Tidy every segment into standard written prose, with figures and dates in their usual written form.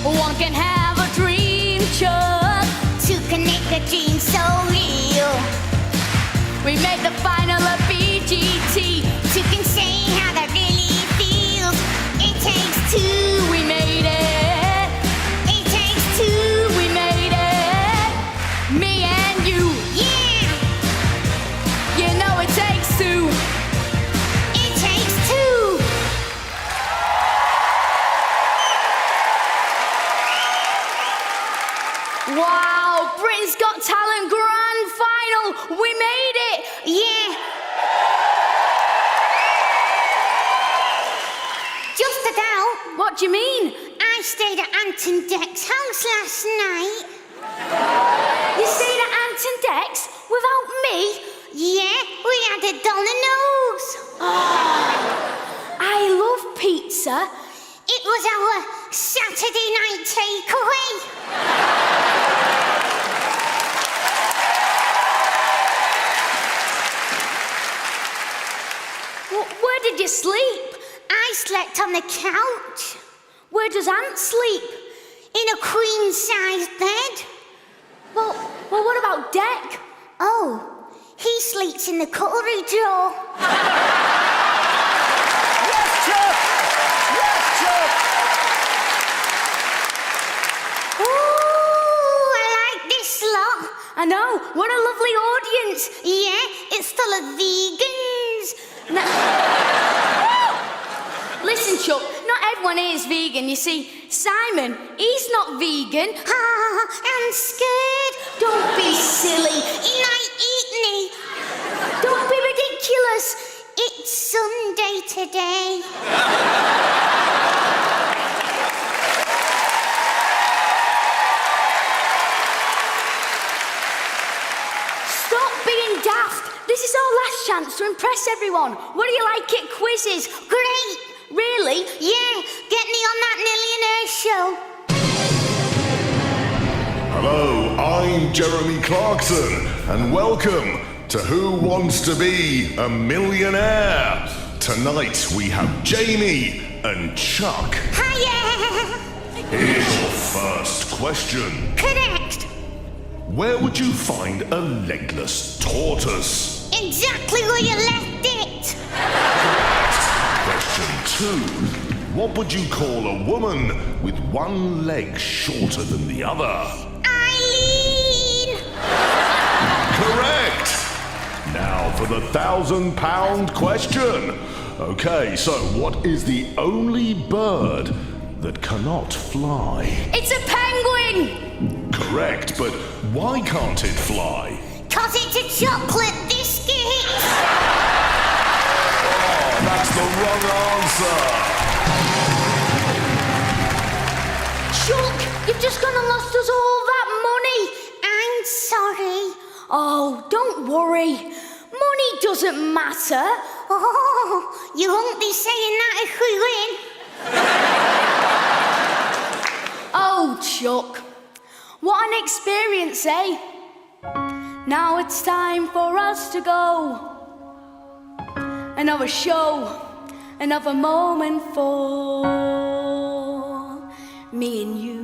One can have a dream, Chuck. To connect the dream so real. We made the final a BGT. Two can say how that really feels. It takes two, We made it. it takes two. We made it. Me and you. Yeah, You know it takes two. it takes two. Wow, Britain's Got Talent Grand Final. We made it. Yeah. Just about. What do you mean? I stayed at Anton Deck's house last night. You stayed at Anton Deck's without me? Yeah, we had a dollar nose. I love pizza. It was our Saturday night takeaway. Where did you sleep? I slept on the couch Where does Ant sleep? in a queen-size bed. Well, what about Deck? Oh, he sleeps in the cutlery drawer. Yes, Chuck! Yes, Chuck! Ooh, I like this lot. I know, what a lovely audience. Yeah, it's full of vegans. Listen, Chuck, not everyone here is vegan. You see, Simon, he's not vegan. I'm scared. Don't be silly. He might eat me. Don't be ridiculous. It's Sunday today. Stop being daft. This is our last chance to impress everyone. What do you like at quizzes? Great. Really? Yeah, get me on that Millionaire show. Hello, I'm Jeremy Clarkson, and welcome to Who Wants to Be a Millionaire? Tonight we have Jamie and Chuck. Hiya. Here's your first question. Correct. Where would you find a legless tortoise? Exactly where you left it. Question 2. What would you call a woman with one leg shorter than the other? Eileen. Correct! Now for the £1,000 question. Okay, so what is the only bird that cannot fly? It's a penguin. Correct, but why can't it fly? 'Cause it's a chocolate biscuit. Oh, that's the wrong answer. Chuck, you've just gone and lost us all that money. I'm sorry. Oh, don't worry. Money doesn't matter. Oh, you won't be saying that if we win. Oh, Chuck. What an experience, eh? Now it's time for us to go. Another show, another moment for me and you.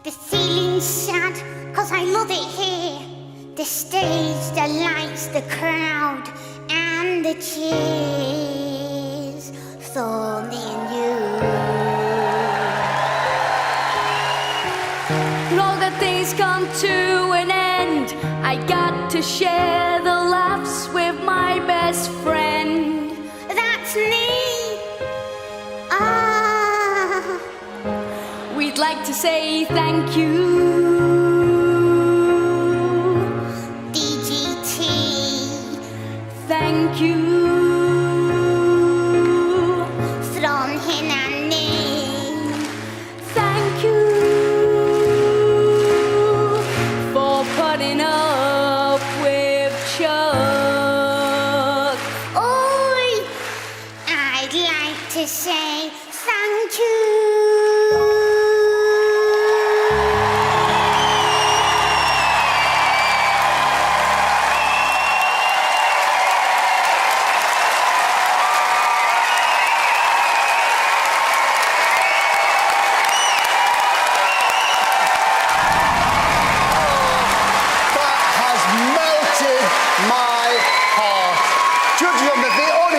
The ceiling's sad, 'cause I love it here. The stage, the lights, the crowd, and the cheers for me and you. But all good things come to an end. I got to share the laughs with my best friend. That's me. Ah, We'd like to say thank you. DGT. Thank you. From him and me. Thank you for putting up with Chuck. Oi! I'd like to say thank you.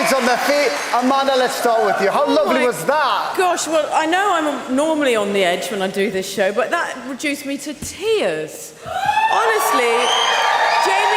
legs on their feet. Amanda, let's start with you. How lovely was that? Gosh, well, I know I'm normally on the edge when I do this show, but that reduced me to tears. Honestly, Jamie,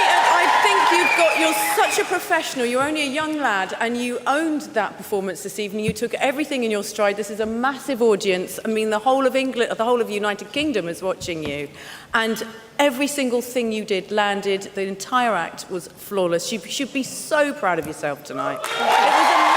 you're such a professional. You're only a young lad, and you owned that performance this evening. You took everything in your stride. This is a massive audience. I mean, the whole of England, the whole of the United Kingdom is watching you. And every single thing you did landed. The entire act was flawless. You should be so proud of yourself tonight. It was amazing.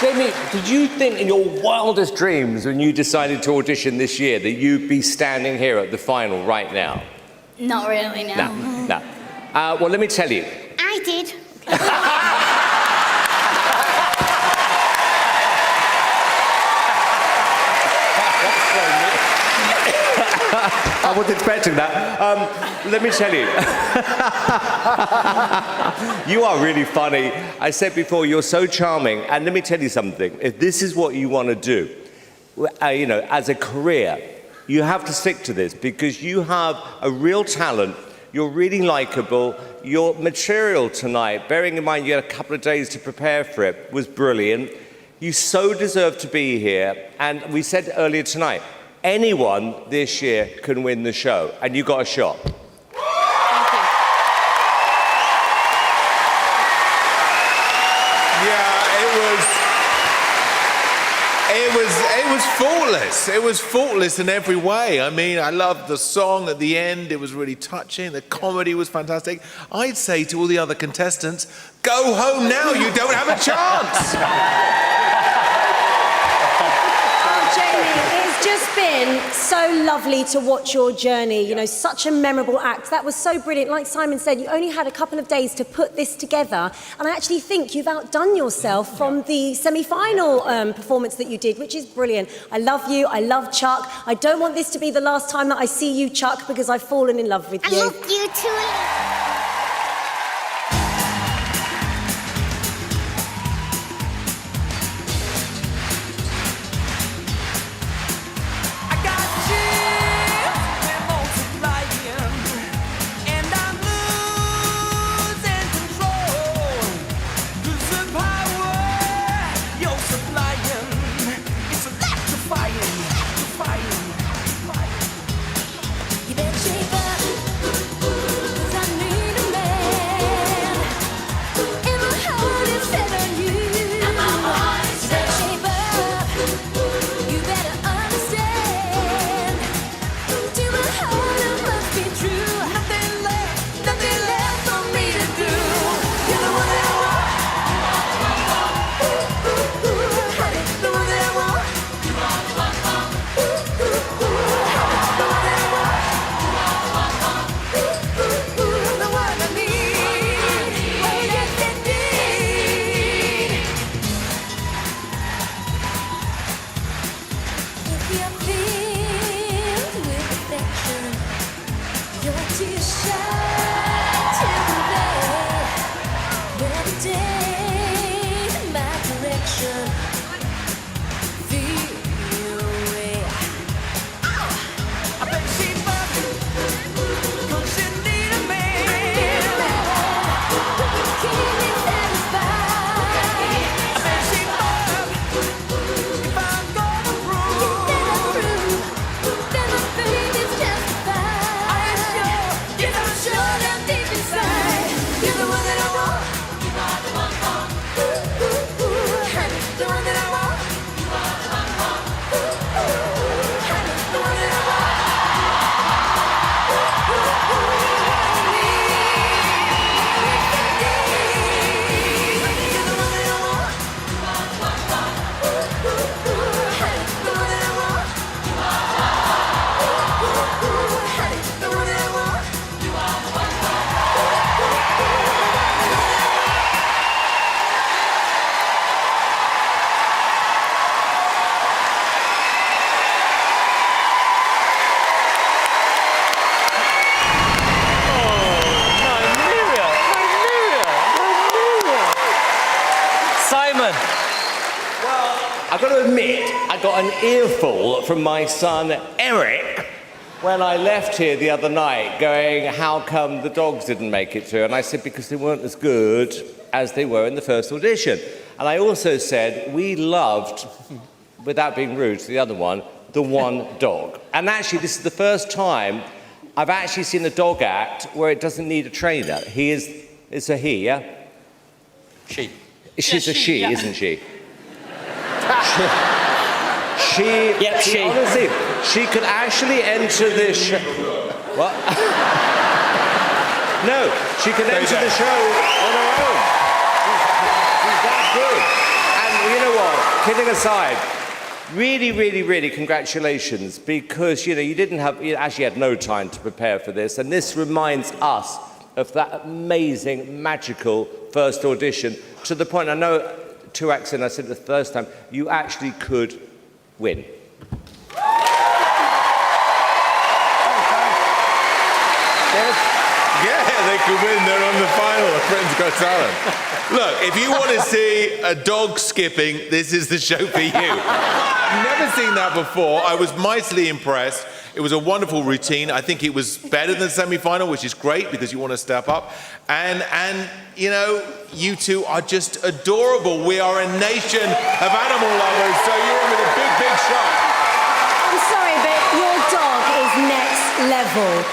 Jamie, did you think in your wildest dreams when you decided to audition this year that you'd be standing here at the final right now? Not really, no. No. Well, let me tell you. I did. I wasn't expecting that. Let me tell you. You are really funny. I said before, you're so charming. And let me tell you something. If this is what you want to do, you know, as a career, you have to stick to this because you have a real talent. You're really likable. Your material tonight, bearing in mind you had a couple of days to prepare for it, was brilliant. You so deserve to be here. And we said earlier tonight, anyone this year can win the show, and you got a shot. Thank you. Yeah, it was faultless. It was faultless in every way. I mean, I loved the song at the end. It was really touching. The comedy was fantastic. I'd say to all the other contestants, go home now. You don't have a chance. It's just been so lovely to watch your journey, you know, such a memorable act. That was so brilliant. Like Simon said, you only had a couple of days to put this together, and I actually think you've outdone yourself from the semi-final performance that you did, which is brilliant. I love you, I love Chuck. I don't want this to be the last time that I see you, Chuck, because I've fallen in love with you. I love you too. I've got to admit, I got an earful from my son, Eric, when I left here the other night going, how come the dogs didn't make it through? And I said, because they weren't as good as they were in the first audition. And I also said, we loved, without being rude to the other one, the one dog. And actually, this is the first time I've actually seen a dog act where it doesn't need a trainer. It's a he, yeah? She. She's a she, yeah. isn't she? Yep, she. Honestly, she could actually enter this show. What? No, she could enter the show on her own. She's that good. And you know what? Kidding aside, really, really, really congratulations, because you actually had no time to prepare for this, and this reminds us of that amazing, magical first audition, to the point, I know 2 acts in, I said the first time, you actually could win. Yeah, they could win. They're on the final of Britain's Got Talent. Look, if you want to see a dog skipping, this is the show for you. Never seen that before. I was mightily impressed. It was a wonderful routine. I think it was better than the semi-final, which is great because you want to step up. And you know, you two are just adorable. We are a nation of animal lovers, so you're in with a big, big shot. I'm sorry, but your dog is next level.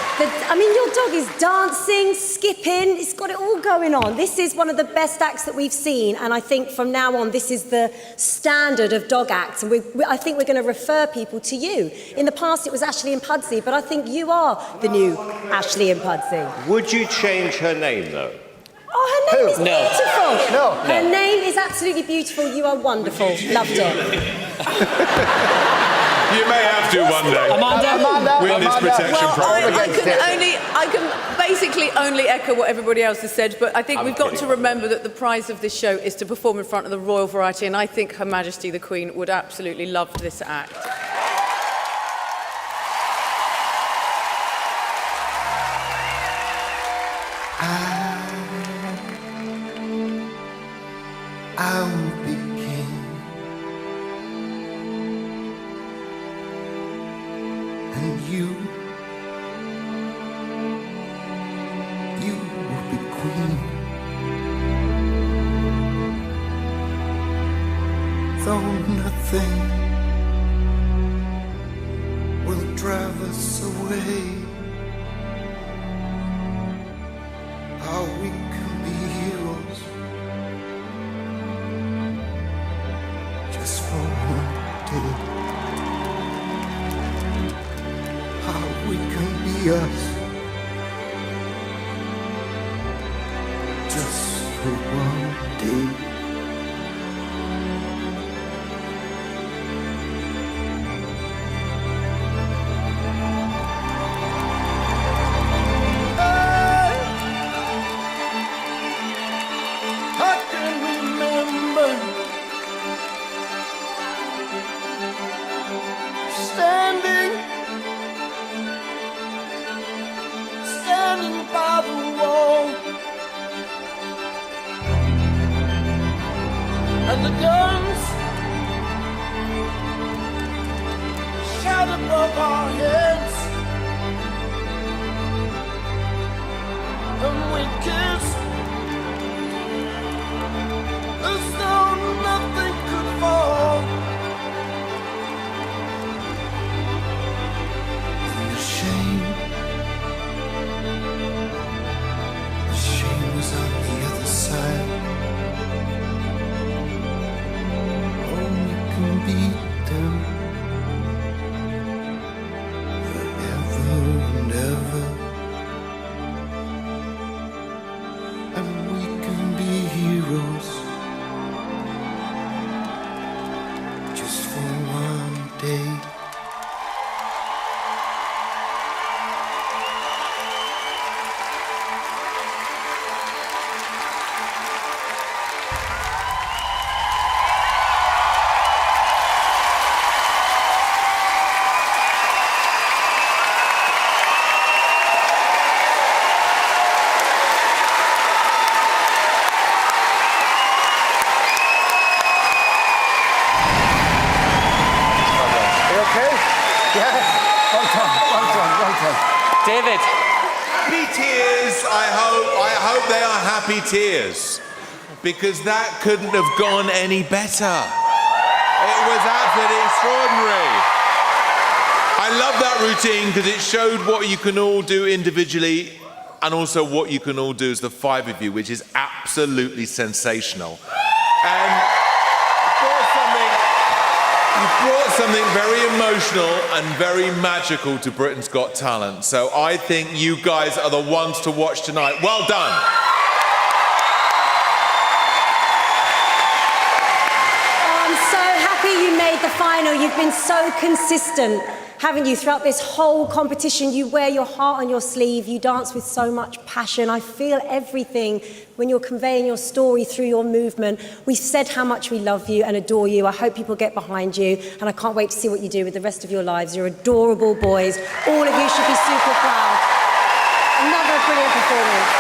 Your dog is dancing, skipping, it's got it all going on. This is one of the best acts that we've seen, and I think from now on, this is the standard of dog acts, and I think we're going to refer people to you. In the past, it was Ashley and Pudsey, but I think you are the new Ashley and Pudsey. Would you change her name, though? Oh, her name is beautiful. No. Her name is absolutely beautiful. You are wonderful. Loved it. You may have to one day. Amanda. Witness protection program. I can basically only echo what everybody else has said, but I think we've got to remember that the prize of this show is to perform in front of the royal variety, and I think Her Majesty the Queen would absolutely love this act. I will be king, and you will be queen. Though nothing will drive us away, how we can be heroes. Just for one day, how we can be us, just for one day. I can remember standing by the wall, and the guns shout above our heads, and we kiss as though nothing could fall. The shame was on the other side. Oh, we can beat them, but hope they are happy tears, because that couldn't have gone any better. It was absolutely extraordinary. I love that routine because it showed what you can all do individually and also what you can all do as the five of you, which is absolutely sensational. And you brought something very emotional and very magical to Britain's Got Talent. So I think you guys are the ones to watch tonight. Well done. I'm so happy you made the final. You've been so consistent, haven't you, throughout this whole competition? You wear your heart on your sleeve. You dance with so much passion. I feel everything when you're conveying your story through your movement. We've said how much we love you and adore you. I hope people get behind you, and I can't wait to see what you do with the rest of your lives. You're adorable boys. All of you should be super proud. Another brilliant performance.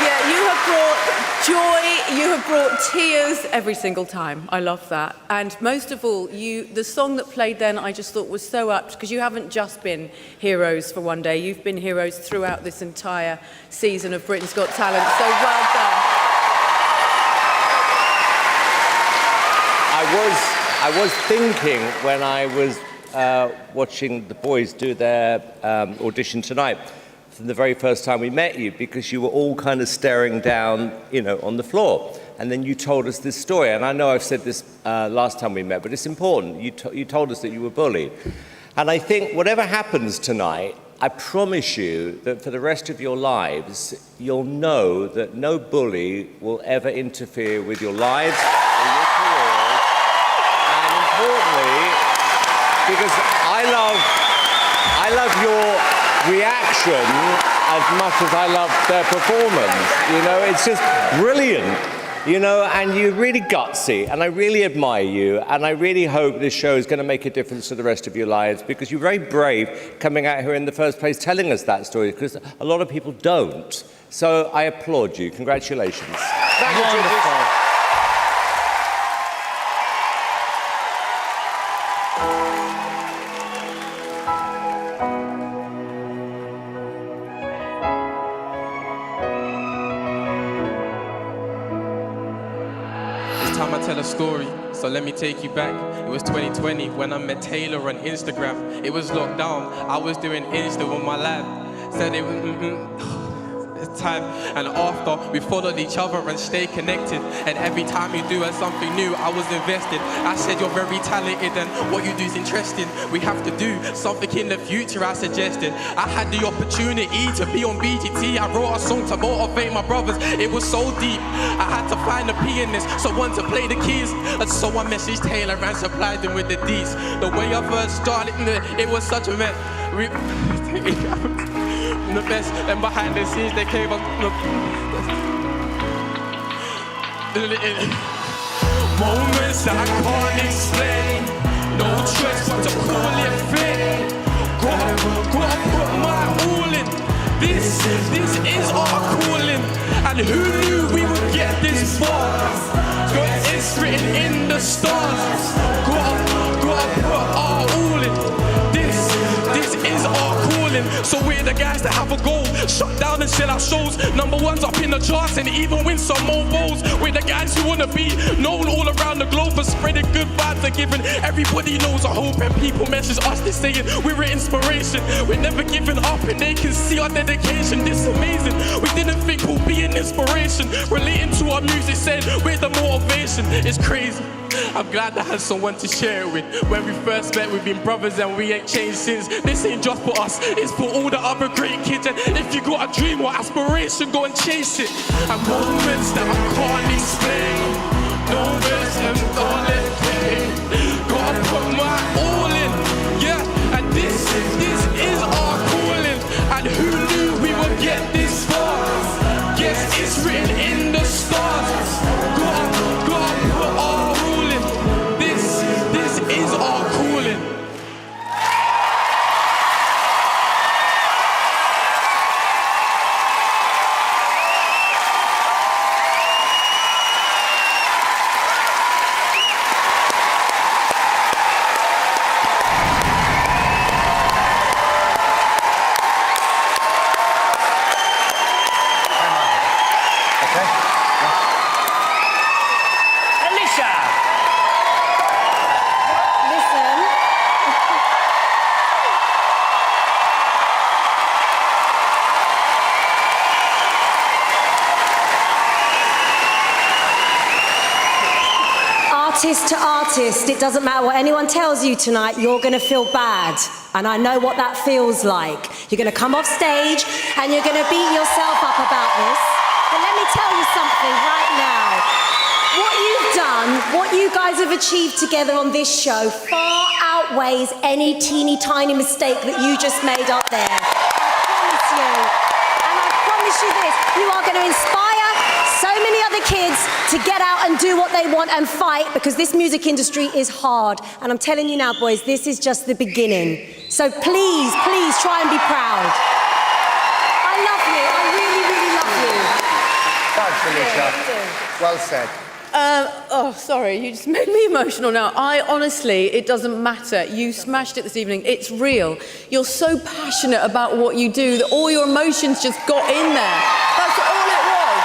Yeah, you have brought joy, you have brought tears every single time. I love that. And most of all, the song that played then I just thought was so apt, because you haven't just been heroes for one day, you've been heroes throughout this entire season of Britain's Got Talent, so well done. I was thinking when I was watching the boys do their audition tonight, from the very first time we met you, because you were all kind of staring down, on the floor. And then you told us this story. And I know I've said this last time we met, but it's important. You told us that you were bullied. And I think whatever happens tonight, I promise you that for the rest of your lives, you'll know that no bully will ever interfere with your lives or your careers. And importantly, because I love your reaction as much as I love their performance. It's just brilliant, and you're really gutsy, and I really admire you, and I really hope this show is going to make a difference to the rest of your lives, because you're very brave coming out here in the first place telling us that story, because a lot of people don't. So I applaud you. Congratulations. Thank you, judges. Story, so let me take you back. It was 2020 when I met Taylor on Instagram. It was locked down, I was doing Insta with my lad. Said it was time, and after we followed each other and stayed connected, and every time you do something new I was invested. I said you're very talented and what you do is interesting. We have to do something in the future, I suggested. I had the opportunity to be on BGT. I wrote a song to motivate my brothers. It was so deep, I had to find a pianist, someone to play the keys, and so I messaged Taylor and supplied them with the D's. The way I first started, it was such a mess. The best, and behind the scenes they came up. Moments that I can't explain. No choice but to call it fate. Gotta put my all in. This is our calling. And who knew we would get this far? It's written in the stars. Gotta put our all in. This is our calling. So we're the guys that have a goal. Shut down and sell our shows. Number one's up in the charts and even win some more roles. We're the guys who wanna be known all around the globe for spreading good vibes and giving everybody knows a hope. And people message us, they saying we're an inspiration. We're never giving up and they can see our dedication. This is amazing. We didn't think we'll be an inspiration. Relating to our music, said we're the motivation. It's crazy. I'm glad I had someone to share it with. When we first met, we've been brothers and we ain't changed since. This ain't just for us, it's for all the other great kids. And if you got a dream or aspiration, go and chase it. And moments that I can't explain. No words and all it pain. Gotta put my all in, yeah. And this is our calling. And who knew we would get this far? Yes, it's written in the stars. Gotta put our all in. This is our calling. artist to artist, it doesn't matter what anyone tells you tonight, you're going to feel bad. And I know what that feels like. You're going to come off stage and you're going to beat yourself up about this. But let me tell you something right now. What you've done, what you guys have achieved together on this show far outweighs any teeny tiny mistake that you just made up there. I promise you. And I promise you this, you are going to inspire so many other kids to get out and do what they want and fight, because this music industry is hard. And I'm telling you now, boys, this is just the beginning. So please, please try and be proud. I love you. I really, really love you. Thanks, Felicia. Well said. Oh, sorry, you just made me emotional now. Honestly, it doesn't matter. You smashed it this evening. It's real. You're so passionate about what you do that all your emotions just got in there. That's all it was.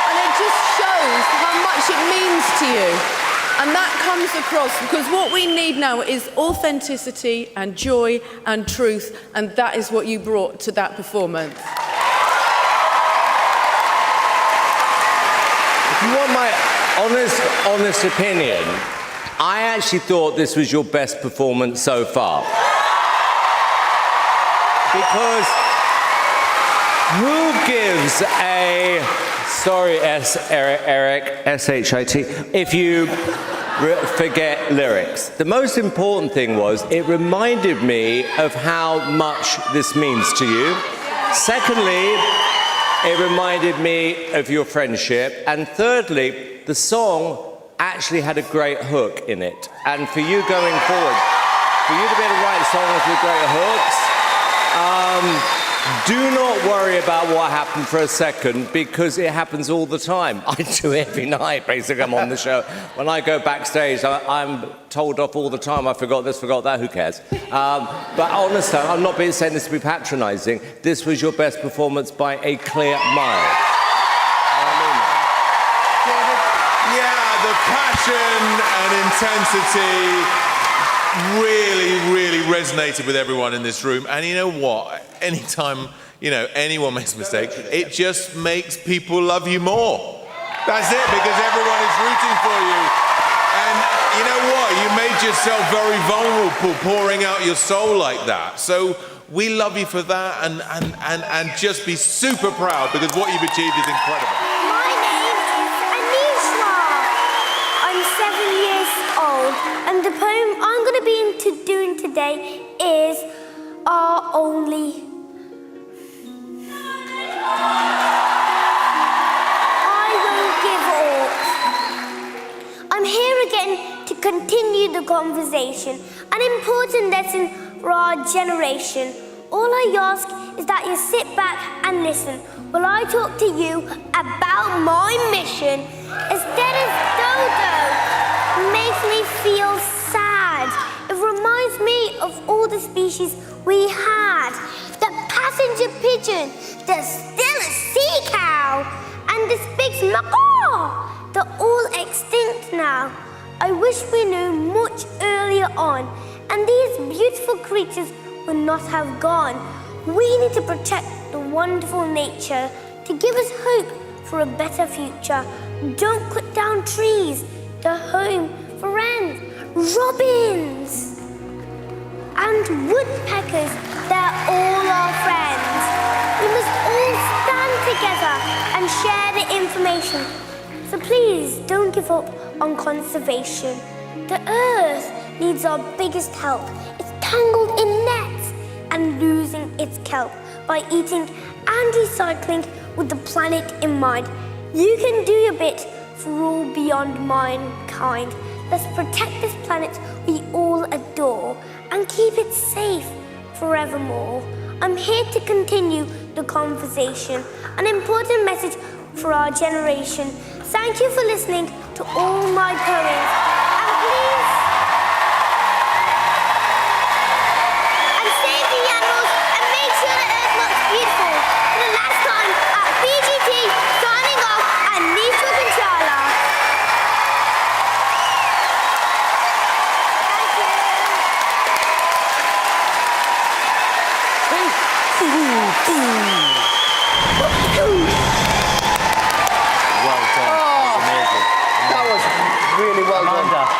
And it just shows how much it means to you. And that comes across, because what we need now is authenticity and joy and truth, and that is what you brought to that performance. If you want my honest opinion, I actually thought this was your best performance so far. Because who gives a, sorry, Eric, S-H-I-T, if you forget lyrics. The most important thing was it reminded me of how much this means to you. Secondly, it reminded me of your friendship. And thirdly, the song actually had a great hook in it. And for you going forward, for you to be able to write songs with great hooks, do not worry about what happened for a second, because it happens all the time. I do it every night, basically. I'm on the show. When I go backstage, I'm told off all the time. I forgot this, forgot that, who cares? But honestly, I'm not saying this to be patronising. This was your best performance by a clear mile. Yeah, the passion and intensity really resonated with everyone in this room. And you know what? Anytime, anyone makes a mistake, it just makes people love you more. That's it, because everyone is rooting for you. And you know what? You made yourself very vulnerable, pouring out your soul like that. So we love you for that, and just be super proud, because what you've achieved is incredible. My name is Anisha. I'm 7 years old, and the poem I'm going to be doing today is Our Only. I won't give up. I'm here again to continue the conversation, an important lesson for our generation. All I ask is that you sit back and listen while I talk to you about my mission. Instead of dodo, makes me feel sad. It reminds me of all the species we had. The passenger pigeon, the still sea cow, and the Spix macaw. They're all extinct now. I wish we knew much earlier on, and these beautiful creatures would not have gone. We need to protect the wonderful nature to give us hope for a better future. Don't cut down trees. They're home for wrens, robins, and woodpeckers. They're all our friends. We must all stand together and share the information. So please don't give up on conservation. The earth needs our biggest help. It's tangled in nets and losing its kelp. By eating and recycling with the planet in mind, you can do your bit for all beyond mankind. Let's protect this planet we all adore and keep it safe forevermore. I'm here to continue the conversation, an important message for our generation. Thank you for listening to all my poems. And please, and save the animals and make sure the earth looks beautiful. For the last time at BGT, signing off, Anisha Kanchala. Well done. That was amazing. That was really well done.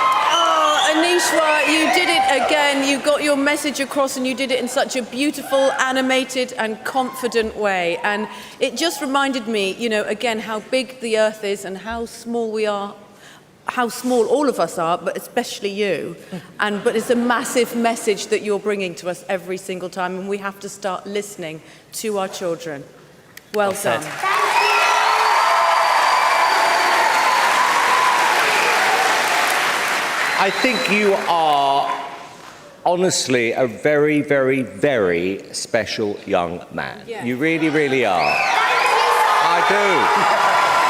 again, you got your message across and you did it in such a beautiful, animated and confident way. And it just reminded me, you know, again, how big the earth is and how small we are, how small all of us are, but especially you. But it's a massive message that you're bringing to us every single time, and we have to start listening to our children. Well done. I think you are honestly a very, very, very special young man. Yeah. You really, really are. I do.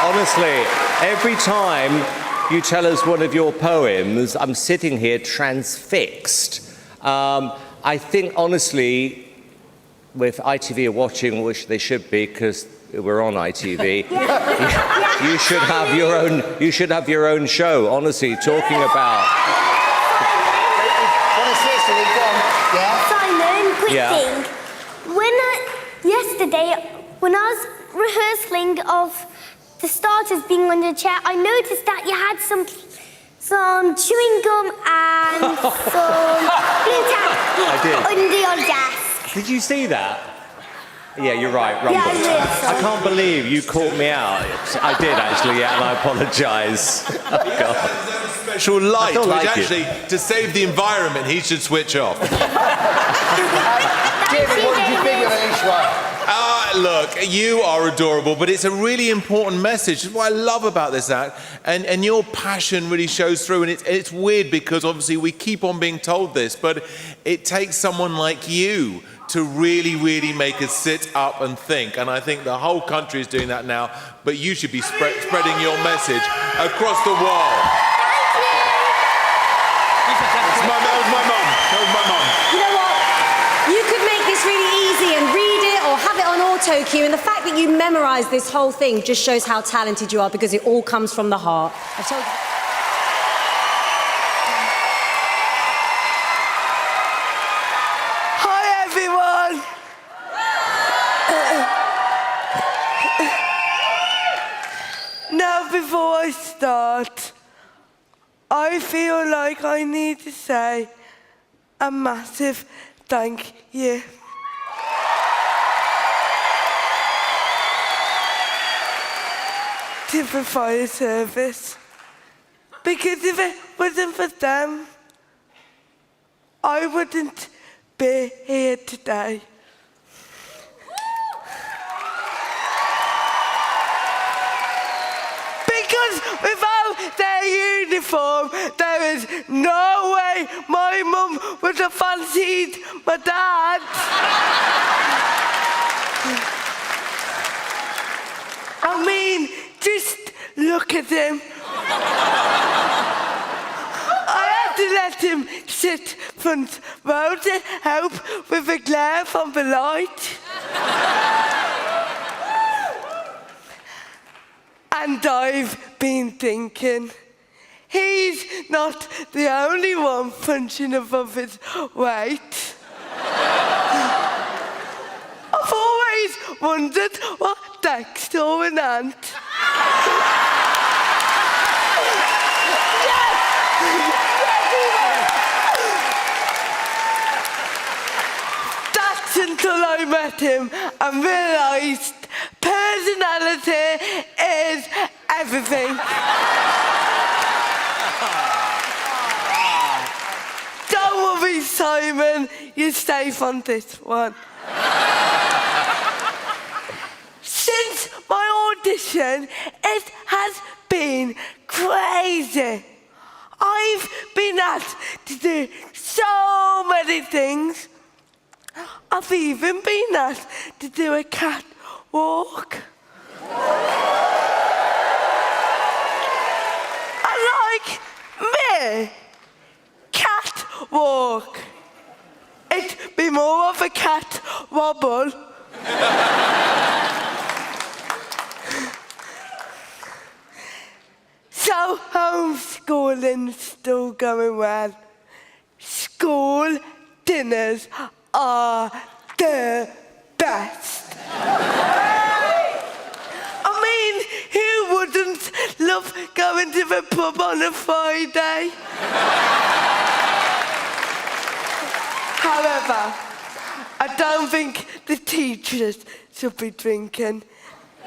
Honestly, every time you tell us one of your poems, I'm sitting here transfixed. I think, honestly, if ITV are watching, which they should be, because we're on ITV, you should have your own. You should have your own show. Honestly, talking about. Simon, quick thing. Yesterday, when I was rehearsing of the starters being on the chair, I noticed that you had some chewing gum and some glue tack on your desk. Did you see that? Yeah, you're right, Rumble. Yeah, I I can't believe you caught me out. I did actually, yeah, and I apologise. Oh, God. Special light, which like actually, to save the environment, he should switch off. David, what did you think of each one? Look, you are adorable, but it's a really important message. That's what I love about this act. And your passion really shows through. And it's weird because obviously we keep on being told this, but it takes someone like you to really, really make us sit up and think. And I think the whole country is doing that now, but you should be spreading your message across the world. That was my mum. You know what? You could make this really easy and read it or have it on auto cue, and the fact that you memorised this whole thing just shows how talented you are, because it all comes from the heart. I've told you. Hi everyone! Now before I start, I feel like I need to say a massive thank you. To the fire service. Because if it wasn't for them, I wouldn't be here today. Because without their uniform, there is no way my mum would have fancied my dad. I mean, just look at him. I had to let him sit front row to help with the glare from the light. And I've been thinking, he's not the only one punching above his weight. I've always wondered what Dexter or an ant. That's until I met him and realised personality is everything. Don't worry, Simon, you're safe on this one. Since my audition, it has been crazy. I've been asked to do so many things. I've even been asked to do a catwalk. And like me, catwalk. It'd be more of a cat wobble. So homeschooling's still going well. School dinners are the best. I mean, who wouldn't love going to the pub on a Friday? However, I don't think the teachers should be drinking.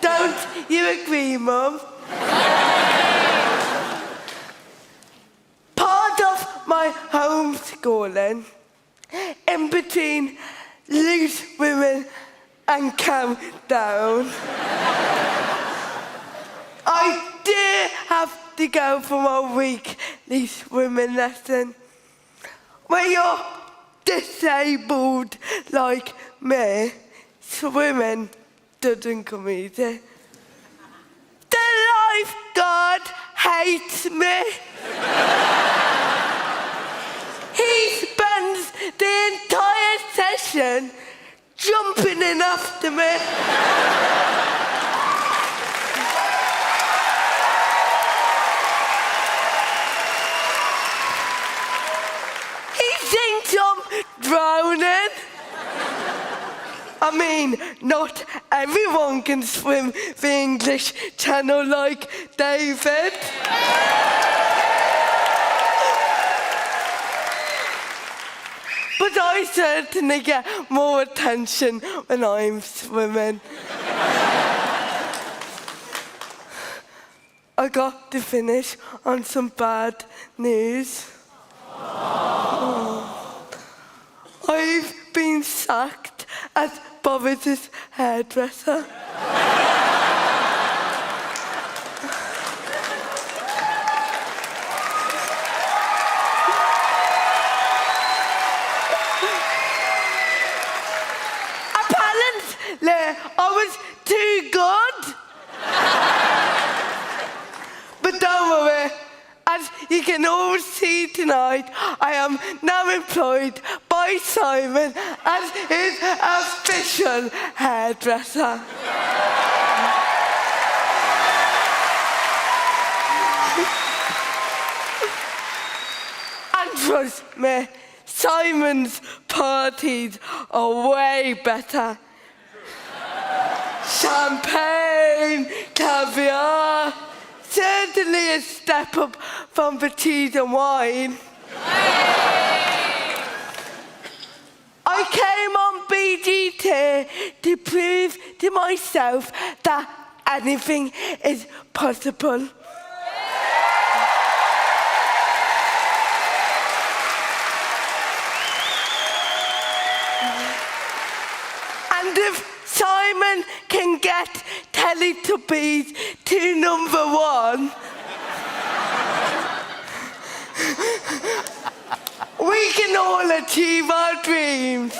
Don't you agree, Mum? Part of my homeschooling, in between Loose Women and Countdown, I did have to go for my weekly swimming lesson. When you're disabled like me, swimming doesn't come easy. The lifeguard hates me. He spends the entire session jumping in after me. He thinks I'm drowning. I mean, not everyone can swim the English Channel like David. But I certainly get more attention when I'm swimming. I got to finish on some bad news. I've been sacked as Boris's hairdresser. Apparently, I was too good. But don't worry, as you can all see tonight, I am now employed by Simon as his official hairdresser. And trust me, Simon's parties are way better. Champagne, caviar, certainly a step up from the cheese and wine. I came on BGT to prove to myself that anything is possible. And if Simon can get Teletubbies to #1, we can all achieve our dreams.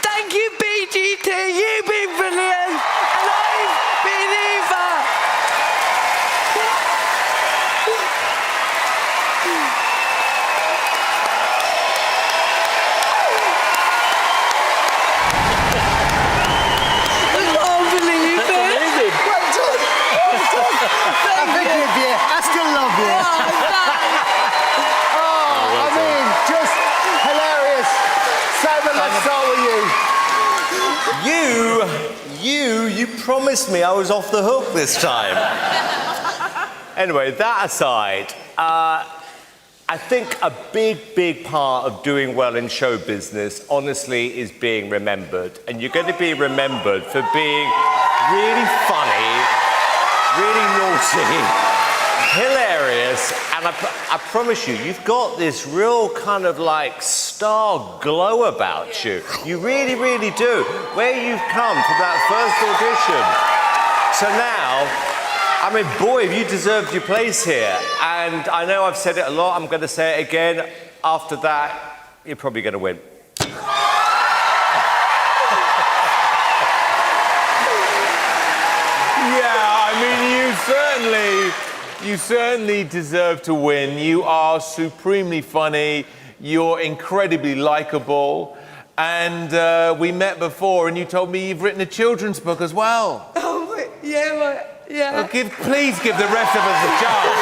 Thank you, BGT. You've been brilliant. And I've been Eva. I still love you. Oh, I mean, just hilarious. Simon, let's start with you. You promised me I was off the hook this time. Anyway, that aside, I think a big part of doing well in show business, honestly, is being remembered. And you're going to be remembered for being really funny, really naughty, hilarious, and I promise you, you've got this real kind of like star glow about you. You really, really do. Where you've come from that first audition to now, I mean, boy, have you deserved your place here. And I know I've said it a lot, I'm going to say it again. After that, you're probably going to win. You certainly deserve to win. You are supremely funny. You're incredibly likable. And we met before, and you told me you've written a children's book as well. Oh, yeah. Well, please give the rest of us a chance.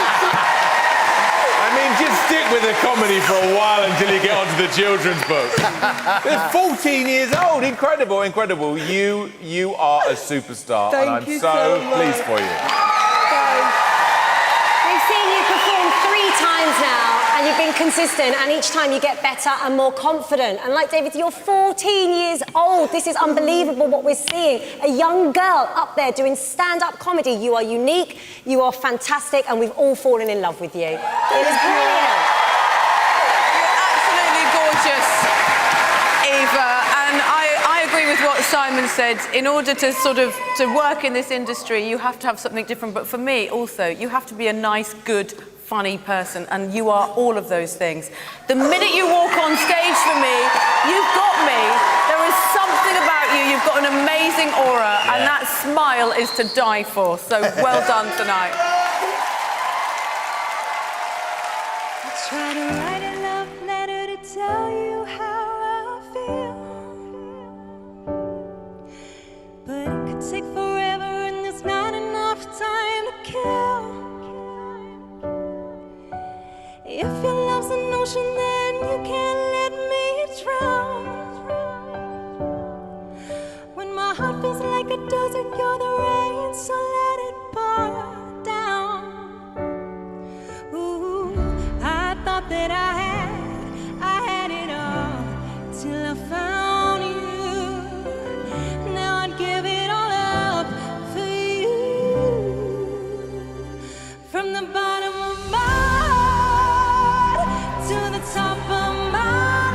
I mean, just stick with the comedy for a while until you get onto the children's book. They're 14 years old. Incredible, incredible. You are a superstar, and I'm so pleased for you. We've seen you perform 3 times now, and you've been consistent, and each time you get better and more confident. And like David, you're 14 years old. This is unbelievable what we're seeing. A young girl up there doing stand-up comedy. You are unique, you are fantastic, and we've all fallen in love with you. It is brilliant. You're absolutely gorgeous, Eva. And I agree with what Simon said. In order to to work in this industry, you have to have something different. But for me, also, you have to be a nice, good, funny person, and you are all of those things. The minute you walk on stage for me, you've got me. There is something about you. You've got an amazing aura, and that smile is to die for. So well done tonight. I try to write a love letter to tell you how I feel, but it could take forever and there's not enough time to kill. If your love's an ocean, then you can't let me drown. When my heart feels like a desert, you're the rain, so let it pour down. Ooh, I thought that I had it all till I found you. Now I'd give it all up for you. From the bottom of my to the top of my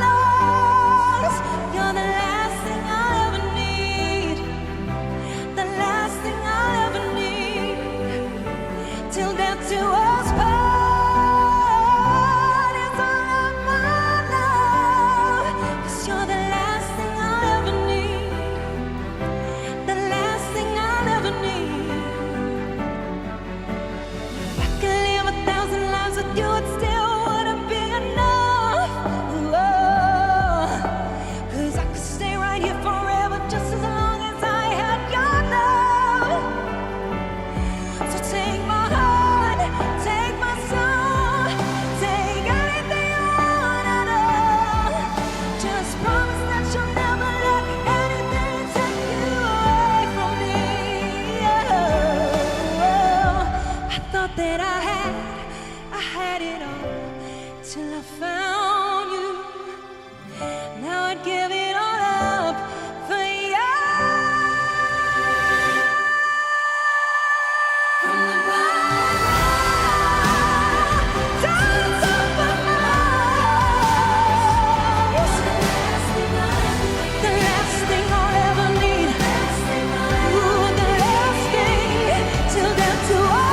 lungs, you're the last thing I'll ever need, the last thing I'll ever need, till death do us part. It's all of my love, 'cause you're the last thing I'll ever need, the last thing I'll ever need. I could live 1,000 lives with you, it's still that I had it all till I found you. Now I'd give it all up for you. From the bottom to the top of my lungs, the last thing I'll ever need, ooh, the last thing till death do us.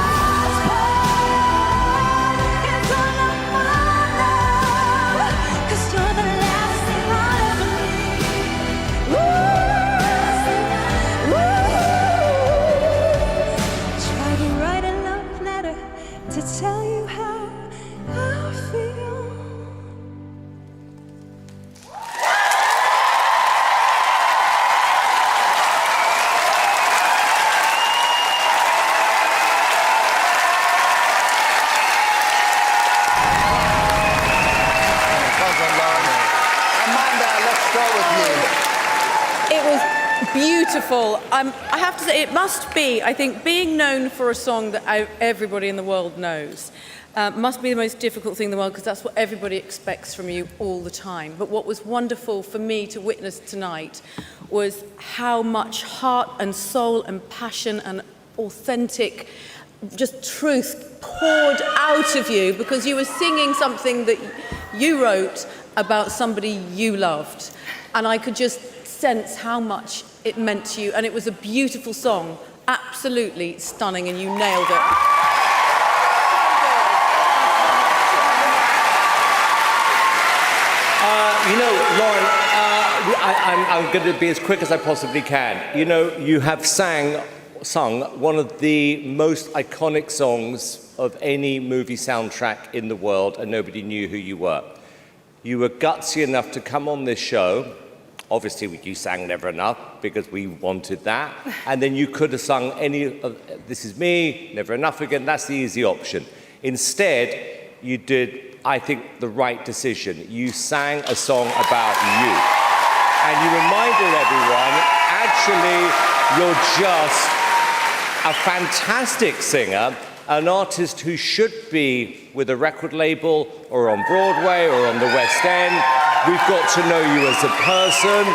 To tell you how I feel. Amanda, let's start with you. It was beautiful. I have to say, it must be, I think, being known for a song that everybody in the world knows must be the most difficult thing in the world, because that's what everybody expects from you all the time. But what was wonderful for me to witness tonight was how much heart and soul and passion and authentic just truth poured out of you, because you were singing something that you wrote about somebody you loved. And I could just sense how much it meant to you, and it was a beautiful song, absolutely stunning, and you nailed it. You know, Loren, I'm going to be as quick as I possibly can. You know, you have sung one of the most iconic songs of any movie soundtrack in the world, and nobody knew who you were. You were gutsy enough to come on this show. Obviously, you sang Never Enough because we wanted that. And then you could have sung any of This Is Me, Never Enough Again. That's the easy option. Instead, you did, I think, the right decision. You sang a song about you. And you reminded everyone, actually, you're just a fantastic singer, an artist who should be with a record label or on Broadway or on the West End. We've got to know you as a person.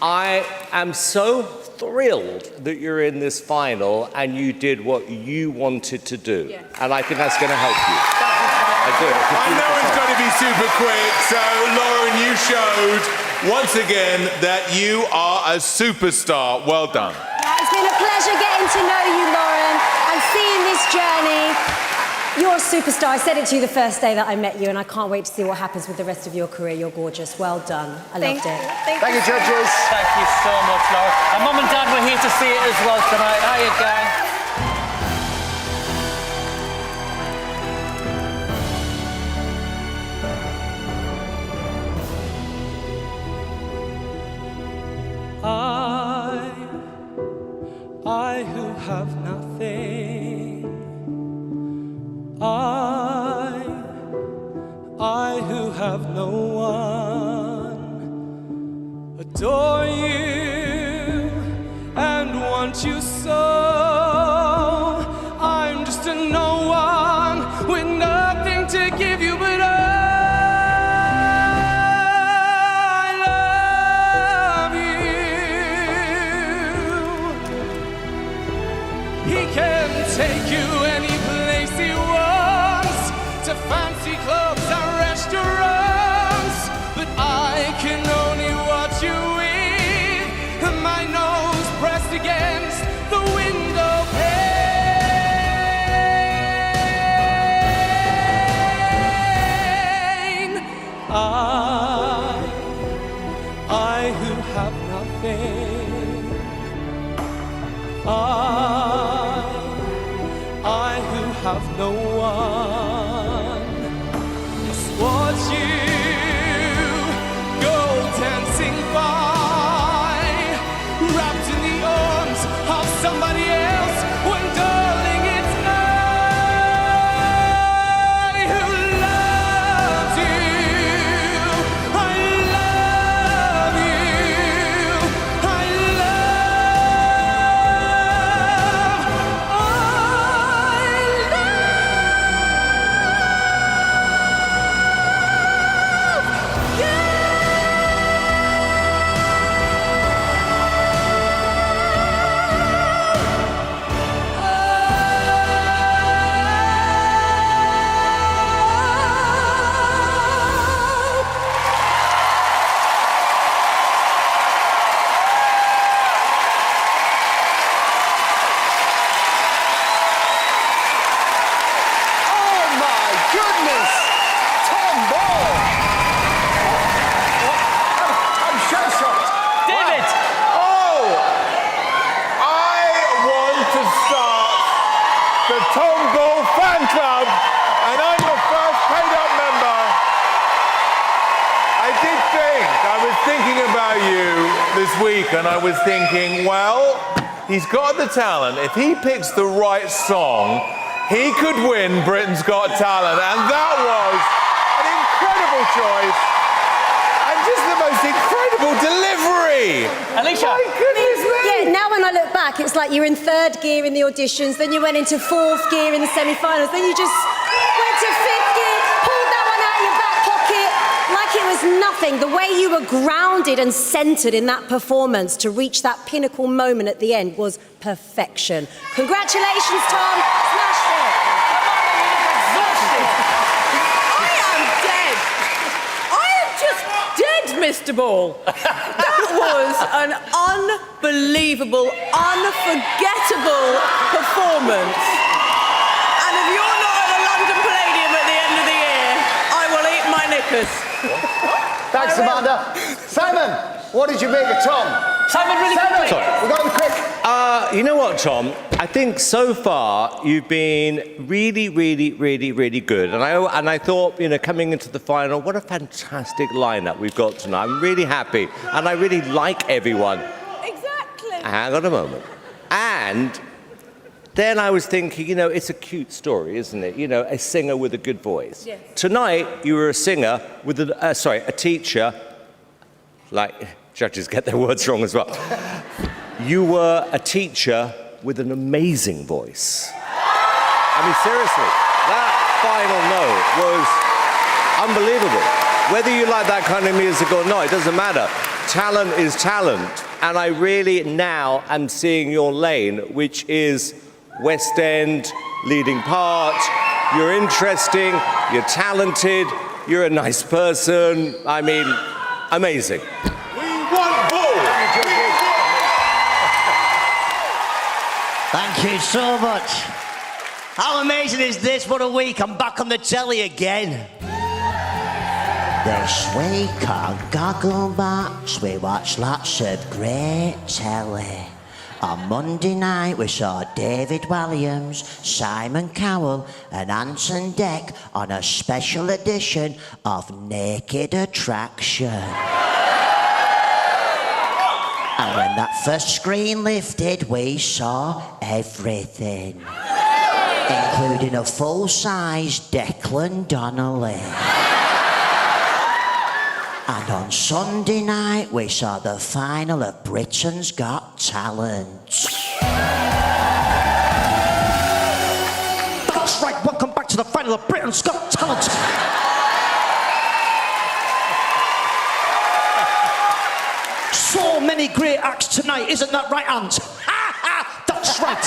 I am so thrilled that you're in this final and you did what you wanted to do. Yes. And I think that's going to help you. I do. I know it's going to be super quick, so Loren, you showed once again that you are a superstar. Well done. It's been a pleasure getting to know you, Loren, and seeing this journey. You're a superstar. I said it to you the first day that I met you, and I can't wait to see what happens with the rest of your career. You're gorgeous. Well done. I loved it. Thank you, judges. Thank you so much, Laura. And Mum and Dad were here to see it as well tonight. How you going? I who have nothing, I who have no one, adore you and want you so. I'm just a no one with nothing to give you but take you any place he wants, to fancy clubs and restaurants, but I can only watch you with my nose pressed against the window pane. I who have nothing, I who have no one, just watch you go dancing by, wrapped in the arms of somebody else, when darling it's I who loves you, I love you, I and I was thinking, well, he's got the talent. If he picks the right song, he could win Britain's Got Talent. And that was an incredible choice. And just the most incredible delivery. Alicia. My goodness me. Yeah, now when I look back, it's like you're in third gear in the auditions, then you went into fourth gear in the semi-finals, then you just went to fifth gear, pulled that one out of your back pocket like it was nothing. The way you were grounded and centered in that performance to reach that pinnacle moment at the end was perfection. Congratulations, Tom. Smashed it. I am dead. I am just dead, Mr. Ball. That was an unbelievable, unforgettable performance. And if you're not at the London Palladium at the end of the year, I will eat my knickers. Thanks, Amanda. Simon, what did you make of Tom? Simon, really quickly. We got him quick. You know what, Tom? I think so far you've been really, really, really, really good. And I thought, you know, coming into the final, what a fantastic lineup we've got tonight. I'm really happy. And I really like everyone. Exactly. Hang on a moment. And Then I was thinking, you know, it's a cute story, isn't it? You know, a singer with a good voice. Yes. Tonight, you were a singer with a teacher, like, judges get their words wrong as well. You were a teacher with an amazing voice. I mean, seriously, that final note was unbelievable. Whether you like that kind of music or not, it doesn't matter. Talent is talent. And I really now am seeing your lane, which is West End, leading part. You're interesting, you're talented, you're a nice person. I mean, amazing. We want more. Thank you so much. How amazing is this? What a week. I'm back on the telly again. This week on Gogglebox, we watched lots of great telly. On Monday night, we saw David Williams, Simon Cowell, and Anson Deck on a special edition of Naked Attraction. And when that first screen lifted, we saw everything, including a full-size Declan Donnelly. And on Sunday night, we saw the final of Britain's Got Talent. That's right, welcome back to the final of Britain's Got Talent. So many great acts tonight, isn't that right, Ant? That's right.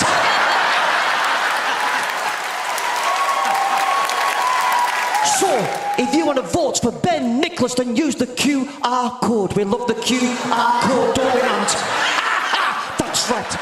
So, if you want to vote for Ben Nicholas, then use the QR code. We love the QR code, don't we, Ant? That's right.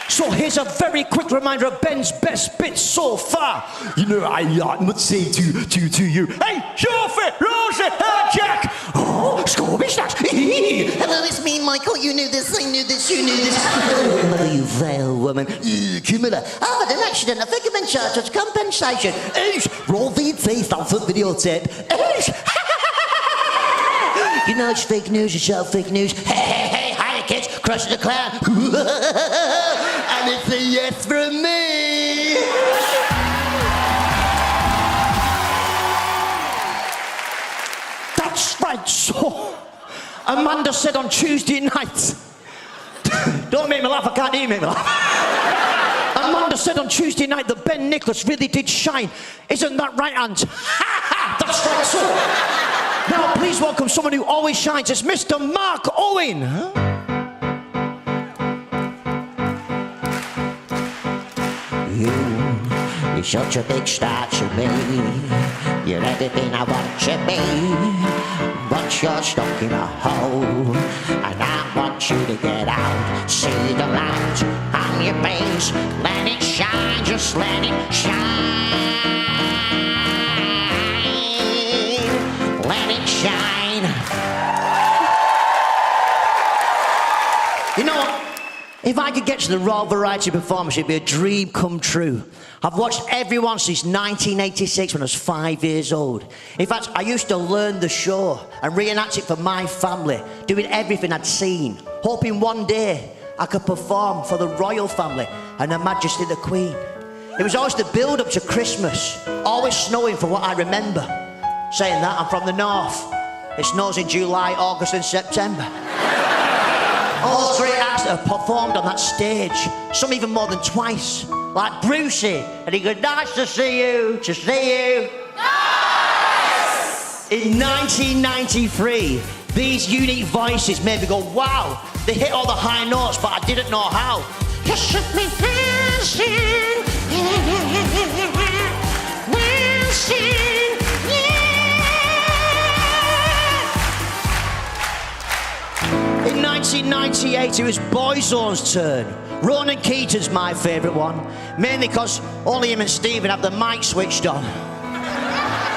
So here's a very quick reminder of Ben's best bits so far. You know, I must say to you, hey, Sophie, Rosie, Jack, oh, Scooby Snacks. Hello, it's me, Michael. You knew this, I knew this, you knew this. Oh, you vile woman. Camilla, I've had an accident. I think I'm in charge of compensation. Roll VT, Stanford videotape. You know it's fake news, it's all fake news. Hey, hi kids, crush the clown. And it's a yes from me. That's right, so Amanda said on Tuesday night, don't make me laugh, I can't hear me laugh. Amanda said on Tuesday night that Ben Nicholas really did shine. Isn't that right, Ant? That's right, so now please welcome someone who always shines. It's Mr. Mark Owen. You're such a big star to me. You're everything I want to be. Once you're stuck in a hole, and I want you to get out. See the light on your face, let it shine, just let it shine. Let it shine. You know what? If I could get to the Royal Variety Performance, it'd be a dream come true. I've watched everyone since 1986 when I was 5 years old. In fact, I used to learn the show and reenact it for my family, doing everything I'd seen, hoping one day I could perform for the royal family and Her Majesty the Queen. It was always the build-up to Christmas, always snowing from what I remember. Saying that, I'm from the north. It snows in July, August and September. All those great acts that have performed on that stage, some even more than twice, like Brucey, and he goes, nice to see you, to see you. Nice! In 1993, these unique voices made me go, wow, they hit all the high notes, but I didn't know how. You shook me dancing, dancing, yeah. In 1998, it was Boyzone's turn. Ronan Keaton's my favourite one, mainly because only him and Stephen have the mic switched on.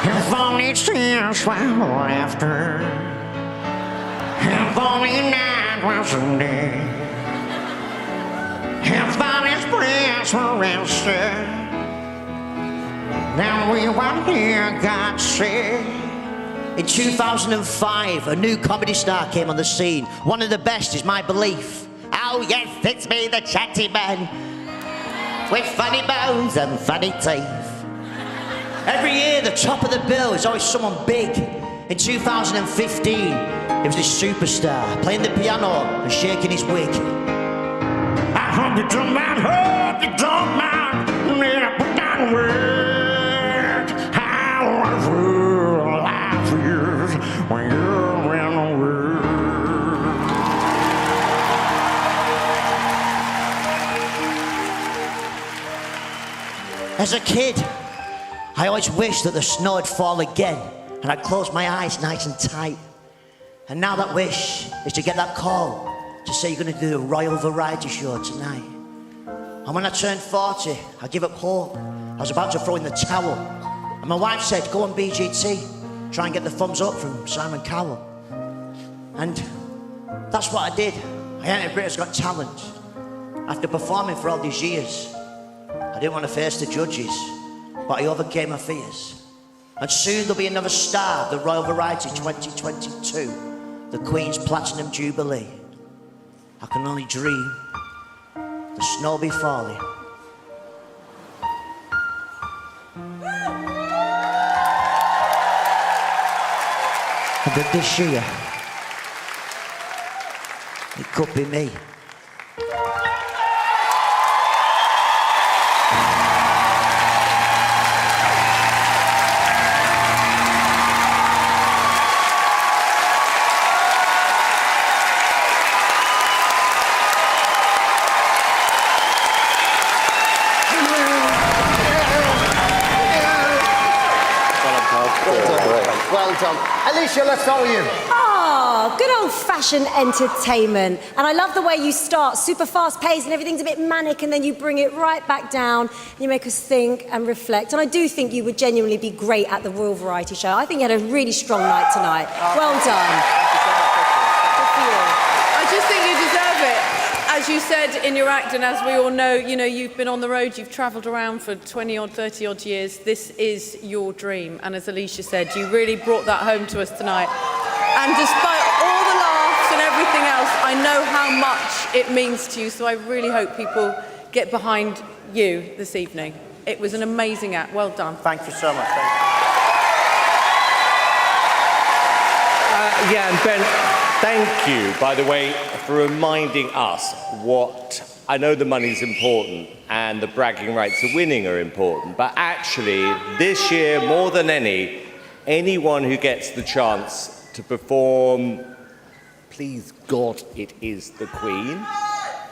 If only tears were laughter, if only night was a day, if body's breaths were answered, then we would hear God say, In 2005, a new comedy star came on the scene. One of the best is my belief. Oh yes, it's me, the chatty man, with funny bones and funny teeth. Every year, the top of the bill is always someone big. In 2015, it was this superstar playing the piano and shaking his wig. I heard the drum man, heard the drum man, and then I put down work. How wonderful life is when you're around the world. As a kid, I always wished that the snow would fall again and I'd close my eyes nice and tight. And now that wish is to get that call to say you're going to do a royal variety show tonight. And when I turned 40, I gave up hope. I was about to throw in the towel. And my wife said, go on BGT, try and get the thumbs up from Simon Cowell. And that's what I did. I entered Britain's Got Talent. After performing for all these years, I didn't want to face the judges, but I overcame my fears. And soon there'll be another star of the Royal Variety 2022, the Queen's Platinum Jubilee. I can only dream the snow be falling. And that this year, it could be me. Well done. Alicia, let's start with you. Ah, good old-fashioned entertainment. And I love the way you start, super fast-paced and everything's a bit manic, and then you bring it right back down and you make us think and reflect. And I do think you would genuinely be great at the Royal Variety Show. I think you had a really strong night tonight. Well done. Good for you. I just think you deserve it. As you said in your act, and as we all know, you know, you've been on the road, you've travelled around for 20-odd, 30-odd years. This is your dream. And as Alicia said, you really brought that home to us tonight. And despite all the laughs and everything else, I know how much it means to you. So I really hope people get behind you this evening. It was an amazing act. Well done. Thank you so much. Yeah, and Ben, thank you, by the way, for reminding us what... I know the money's important and the bragging rights of winning are important, but actually, this year, more than anyone who gets the chance to perform, please God, it is the Queen,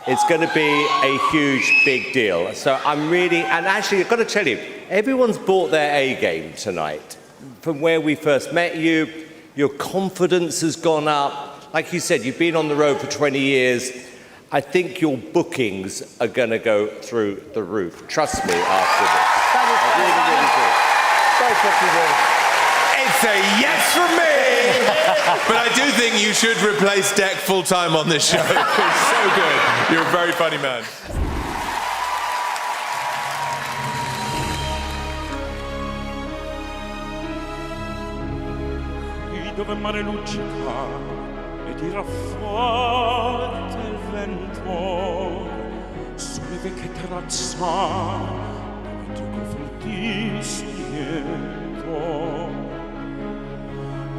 it's going to be a huge, big deal. So I'm really... And actually, I've got to tell you, everyone's brought their A game tonight. From where we first met you, your confidence has gone up. Like you said, you've been on the road for 20 years. I think your bookings are going to go through the roof. Trust me after this. I really, really do. It's a yes from me! But I do think you should replace Deck full-time on this show. It's so good. You're a very funny man. Dove mare luccica e tira forte il vento sulle vecchie terrazze dove gioco fortissimo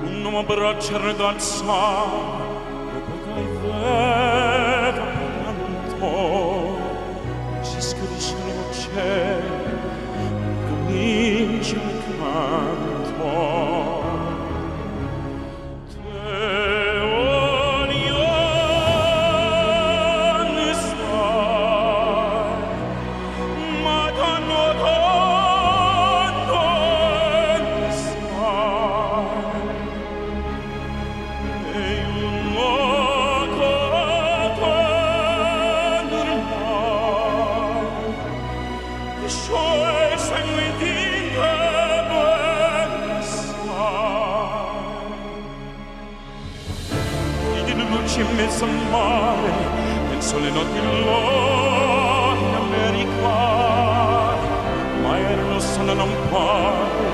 un uomo abbraccia ragazza dopo che hai vero pianto si schiurisce la voce comincia il canto. In mezzo al mare, nel sole notti in America, ma erano solo non pare,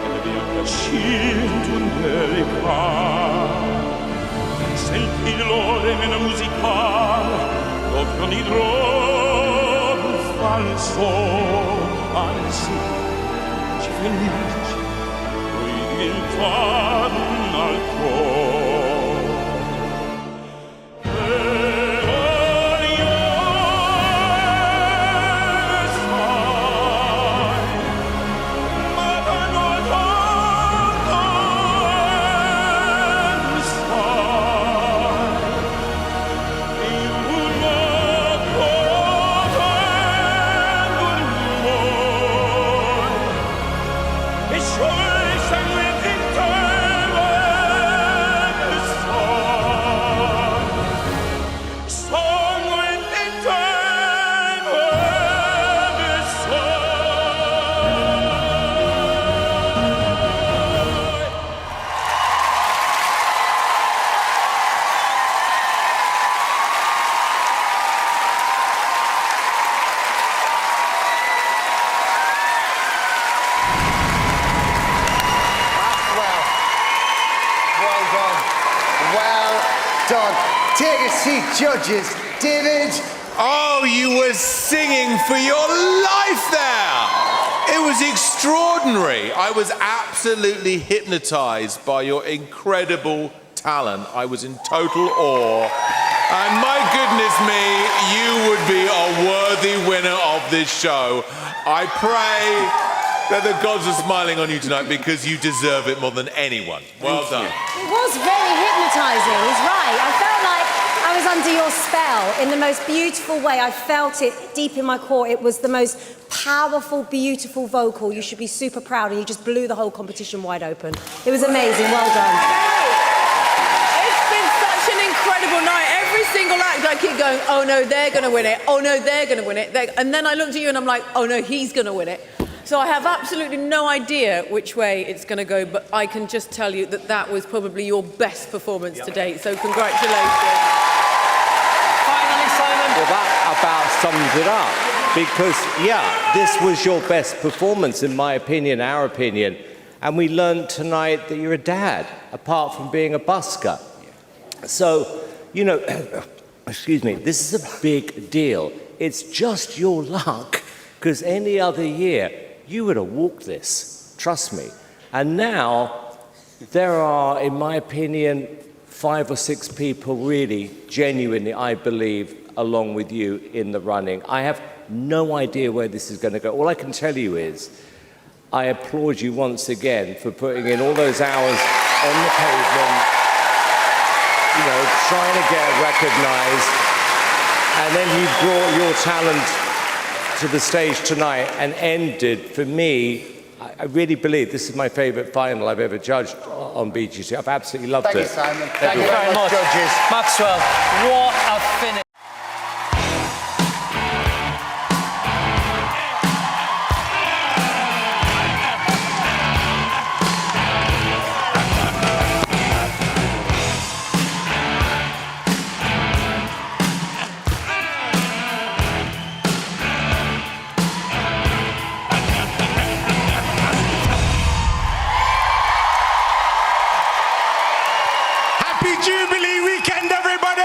e le bianche cinto angelica, senti l'ore nella musica, doppio di droga falso, anzi, ci felice, poi intorno al cuore. Take a seat, judges. David. Oh, you were singing for your life there. It was extraordinary. I was absolutely hypnotized by your incredible talent. I was in total awe. And my goodness me, you would be a worthy winner of this show. I pray that the gods are smiling on you tonight because you deserve it more than anyone. Well done. It was very hypnotising, he's right. I felt like I was under your spell in the most beautiful way. I felt it deep in my core. It was the most powerful, beautiful vocal. You should be super proud, and you just blew the whole competition wide open. It was amazing, well done. It's been such an incredible night. Every single act I keep going, oh no, they're going to win it. Oh no, they're going to win it. And then I looked at you and I'm like, oh no, he's going to win it. So I have absolutely no idea which way it's going to go, but I can just tell you that that was probably your best performance to date. So congratulations. Finally, Simon. Well, that about sums it up. Because, yeah, this was your best performance, in my opinion, our opinion. And we learned tonight that you're a dad, apart from being a busker. So, you know, excuse me, this is a big deal. It's just your luck, because any other year, you would have walked this, trust me. And now, there are, in my opinion, 5 or 6 people really, genuinely, I believe, along with you in the running. I have no idea where this is going to go. All I can tell you is, I applaud you once again for putting in all those hours on the pavement, you know, trying to get recognised, and then you brought your talent to the stage tonight and ended, for me, I really believe this is my favourite final I've ever judged on BGC. I've absolutely loved it. Thank you, Simon. Thank you very much, judges. Maxwell, what a finish. Jubilee weekend, everybody!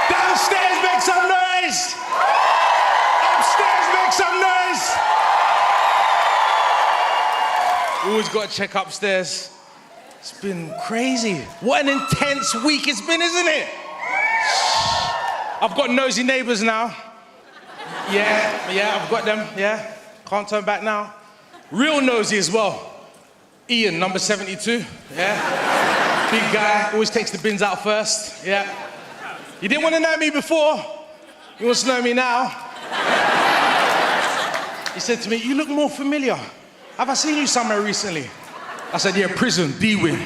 Downstairs, make some noise! Upstairs, make some noise! Always got to check upstairs. It's been crazy. What an intense week it's been, isn't it? I've got nosy neighbours now. Yeah, I've got them, yeah. Can't turn back now. Real nosy as well. Ian, number 72, yeah. Big guy, always takes the bins out first, yeah. You didn't want to know me before, you want to know me now. He said to me, you look more familiar. Have I seen you somewhere recently? I said, yeah, prison, D-Wing.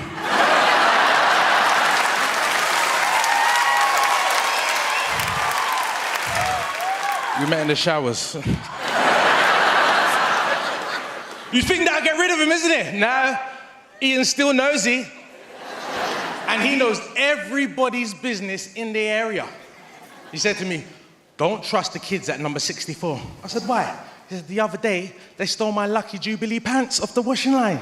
We met in the showers. You think that I'll get rid of him, isn't it? No, Ian's still nosy. And he knows everybody's business in the area. He said to me, don't trust the kids at number 64. I said, why? He the other day, they stole my Lucky Jubilee pants off the washing line.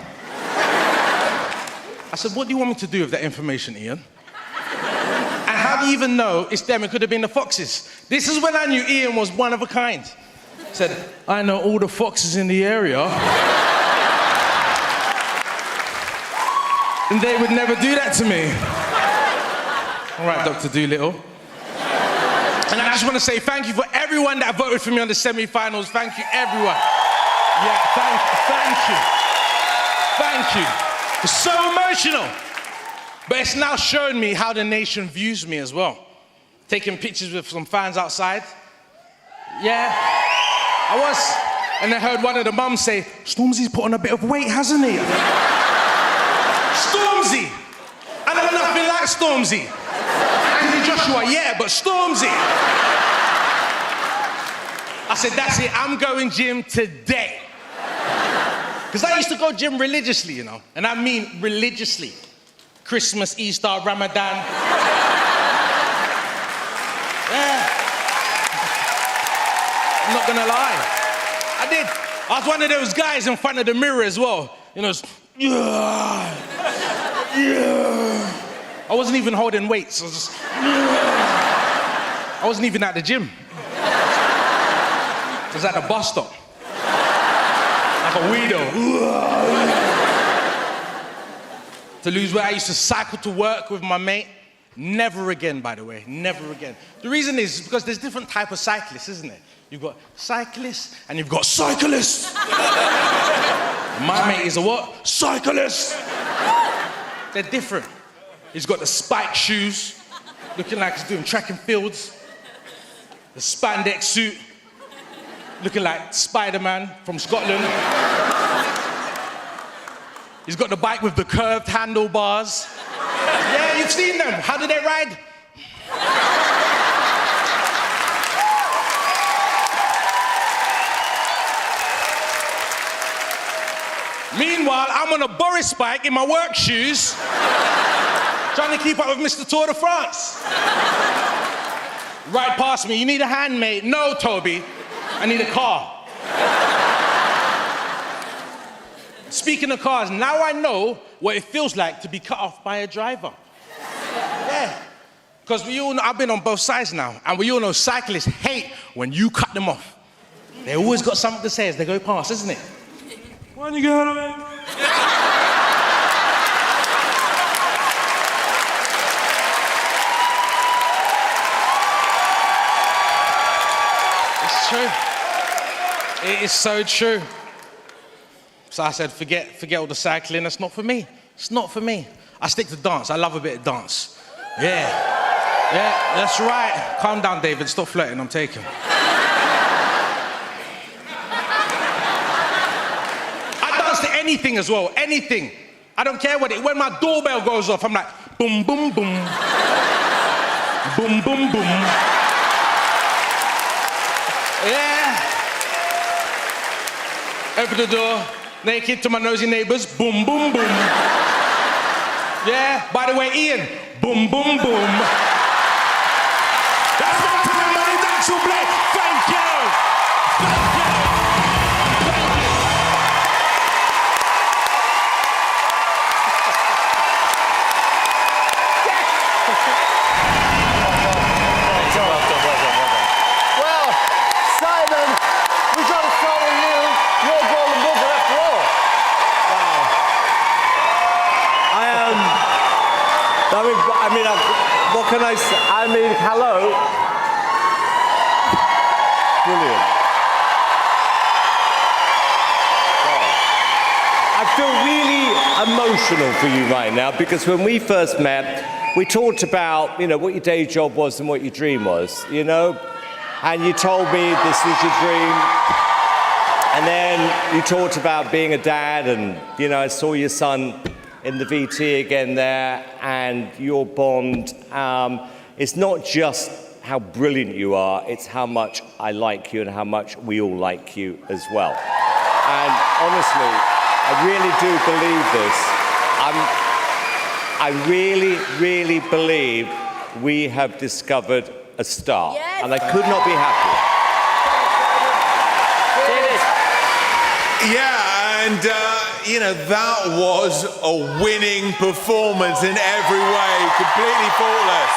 I said, what do you want me to do with that information, Ian? And how do you even know it's them? It could have been the foxes. This is when I knew Ian was one of a kind. Said, I know all the foxes in the area. And they would never do that to me. All right, Dr. Dolittle. And I just want to say thank you for everyone that voted for me on the semi-finals. Thank you, everyone. Yeah, thank you. It's so emotional. But it's now showing me how the nation views me as well. Taking pictures with some fans outside. Yeah, I was. And I heard one of the mums say, Stormzy's put on a bit of weight, hasn't he? Stormzy! I know nothing like Stormzy. Anthony Joshua, yeah, but Stormzy. I said, that's it, I'm going gym today. Because I used to go gym religiously, you know, and I mean religiously. Christmas, Easter, Ramadan. Yeah. I'm not gonna lie. I did. I was one of those guys in front of the mirror as well. You know, yeah. I wasn't even holding weights. I wasn't even at the gym. I was at the bus stop. Like a weirdo. To lose weight, I used to cycle to work with my mate. Never again, by the way, never again. The reason is because there's different type of cyclists, isn't it? You've got cyclists and you've got cyclists. My mate is a what? Cyclist. They're different. He's got the spiked shoes, looking like he's doing track and fields. The spandex suit, looking like Spider-Man from Scotland. He's got the bike with the curved handlebars. Yeah, you've seen them. How do they ride? Meanwhile, I'm on a Boris bike in my work shoes, trying to keep up with Mr. Tour de France. Right past me, you need a hand, mate? No, Toby, I need a car. Speaking of cars, now I know what it feels like to be cut off by a driver. Yeah, because we all know, I've been on both sides now, and we all know cyclists hate when you cut them off. They always got something to say as they go past, isn't it? When you get away. It's true. It is so true. So I said, forget all the cycling, that's not for me. It's not for me. I stick to dance, I love a bit of dance. Yeah, that's right. Calm down, David, stop flirting, I'm taking. I dance to anything as well, anything. I don't care what it, when my doorbell goes off, I'm like, boom, boom, boom. Boom, boom, boom. Yeah. Open the door. Naked to my nosy neighbors, boom, boom, boom. Yeah, by the way, Ian, boom, boom, boom. That's what the money dance will play. Thank you. Thank you. Well, Simon, we've got to start with you. You're golden buzzer after all. What can I say? I mean, hello. Brilliant. Wow. I feel really emotional for you right now because when we first met, we talked about, you know, what your day job was and what your dream was, you know? And you told me this was your dream. And then you talked about being a dad and, you know, I saw your son in the VT again there, and your bond. It's not just how brilliant you are, it's how much I like you and how much we all like you as well. And honestly, I really do believe this. I really believe we have discovered a star. Yes. And I could not be happier. Cheers. Yeah, and, that was a winning performance in every way, completely faultless.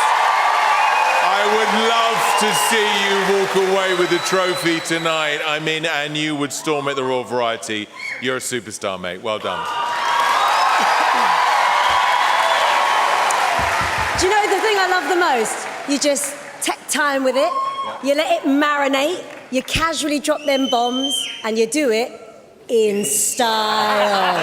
I would love to see you walk away with the trophy tonight. I mean, and you would storm at the Royal Variety. You're a superstar, mate. Well done. Do you know the thing I love the most? You just take time with it, you let it marinate, you casually drop them bombs, and you do it in style.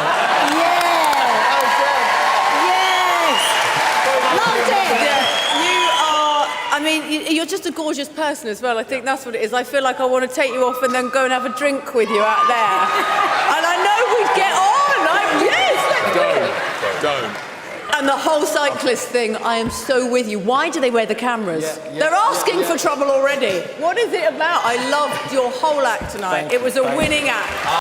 You're just a gorgeous person as well. I think that's what it is. I feel like I want to take you off and then go and have a drink with you out there. And I know we'd get on. Yes, let's Don't. And the whole cyclist thing, I am so with you. Why do they wear the cameras? They're asking for trouble already. What is it about? I loved your whole act tonight. It was a winning act.